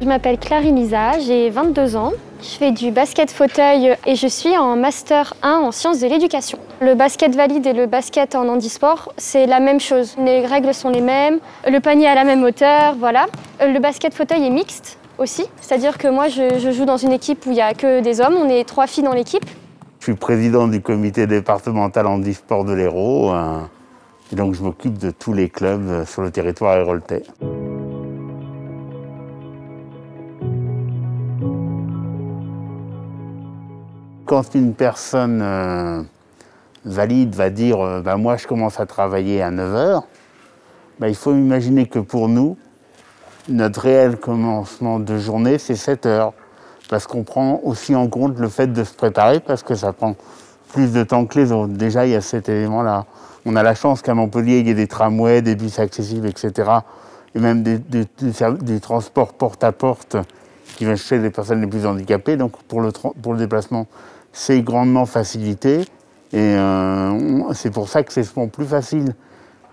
m'appelle Clarine Lisa, j'ai 22 ans. Je fais du basket fauteuil et je suis en Master 1 en sciences de l'éducation. Le basket valide et le basket en handisport, c'est la même chose. Les règles sont les mêmes, le panier à la même hauteur, voilà. Le basket fauteuil est mixte aussi, c'est-à-dire que moi je joue dans une équipe où il n'y a que des hommes, on est 3 filles dans l'équipe. Je suis président du comité départemental handisport de l'Hérault, et donc je m'occupe de tous les clubs sur le territoire héraultais. Quand une personne valide va dire moi je commence à travailler à 9 h, il faut imaginer que pour nous, notre réel commencement de journée c'est 7 h. Parce qu'on prend aussi en compte le fait de se préparer, parce que ça prend plus de temps que les autres. Déjà, il y a cet élément-là. On a la chance qu'à Montpellier, il y ait des tramways, des bus accessibles, etc. Et même des transports porte-à-porte qui vont chercher les personnes les plus handicapées. Donc pour le déplacement, c'est grandement facilité. Et c'est pour ça que c'est souvent plus facile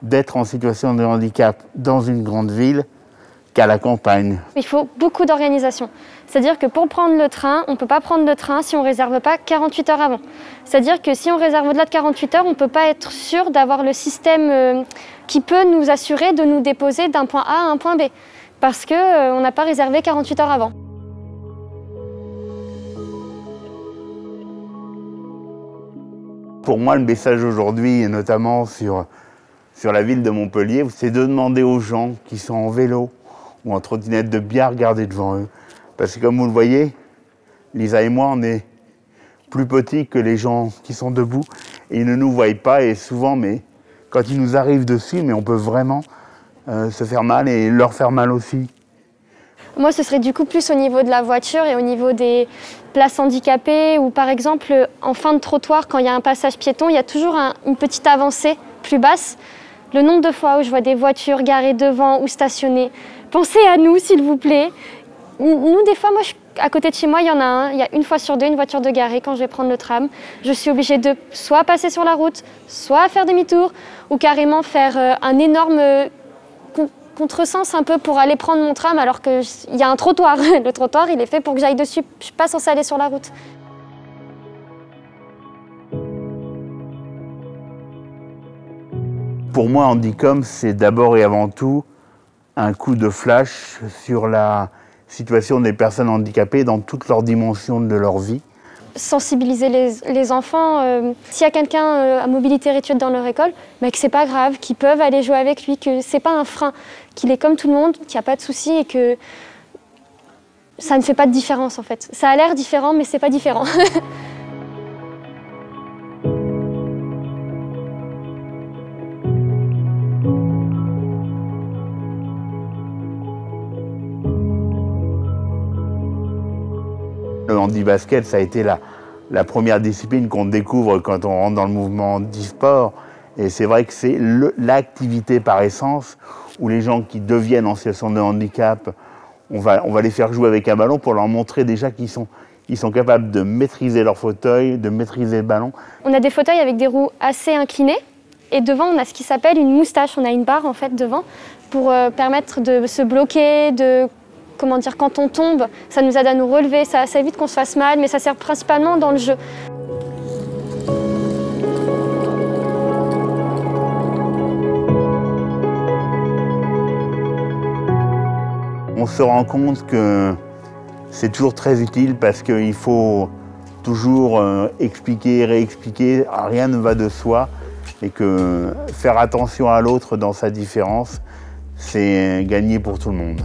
d'être en situation de handicap dans une grande ville qu'à la campagne. Il faut beaucoup d'organisation. C'est-à-dire que pour prendre le train, on ne peut pas prendre le train si on ne réserve pas 48 heures avant. C'est-à-dire que si on réserve au-delà de 48 heures, on ne peut pas être sûr d'avoir le système qui peut nous assurer de nous déposer d'un point A à un point B. Parce qu'on n'a pas réservé 48 heures avant. Pour moi, le message aujourd'hui, et notamment sur la ville de Montpellier, c'est de demander aux gens qui sont en vélo ou en trottinette de bien regarder devant eux. Parce que comme vous le voyez, Lisa et moi, on est plus petits que les gens qui sont debout et ils ne nous voient pas. Et souvent, quand ils nous arrivent dessus, on peut vraiment se faire mal et leur faire mal aussi. Moi, ce serait du coup plus au niveau de la voiture et au niveau des places handicapées ou par exemple, en fin de trottoir, quand il y a un passage piéton, il y a toujours une petite avancée plus basse. Le nombre de fois où je vois des voitures garées devant ou stationnées, pensez à nous, s'il vous plaît. Nous, des fois, à côté de chez moi, il y en a il y a une fois sur deux une voiture de garée quand je vais prendre le tram. Je suis obligée de soit passer sur la route, soit faire demi-tour, ou carrément faire un énorme contresens un peu pour aller prendre mon tram alors qu'il y a un trottoir. Le trottoir, il est fait pour que j'aille dessus. Je ne suis pas censée aller sur la route. Pour moi, Handicom, c'est d'abord et avant tout un coup de flash sur la situation des personnes handicapées dans toutes leurs dimensions de leur vie. Sensibiliser les enfants, s'il y a quelqu'un à mobilité réduite dans leur école, que c'est pas grave, qu'ils peuvent aller jouer avec lui, que c'est pas un frein, qu'il est comme tout le monde, qu'il n'y a pas de souci et que ça ne fait pas de différence en fait. Ça a l'air différent, mais c'est pas différent. Le handi-basket, ça a été la première discipline qu'on découvre quand on rentre dans le mouvement handisport. Et c'est vrai que c'est l'activité par essence où les gens qui deviennent en situation de handicap, on va les faire jouer avec un ballon pour leur montrer déjà qu'ils sont capables de maîtriser leur fauteuil, de maîtriser le ballon. On a des fauteuils avec des roues assez inclinées et devant on a ce qui s'appelle une moustache. On a une barre en fait devant pour permettre de se bloquer, quand on tombe, ça nous aide à nous relever, ça évite qu'on se fasse mal, mais ça sert principalement dans le jeu. On se rend compte que c'est toujours très utile parce qu'il faut toujours expliquer, réexpliquer, rien ne va de soi et que faire attention à l'autre dans sa différence, c'est gagner pour tout le monde.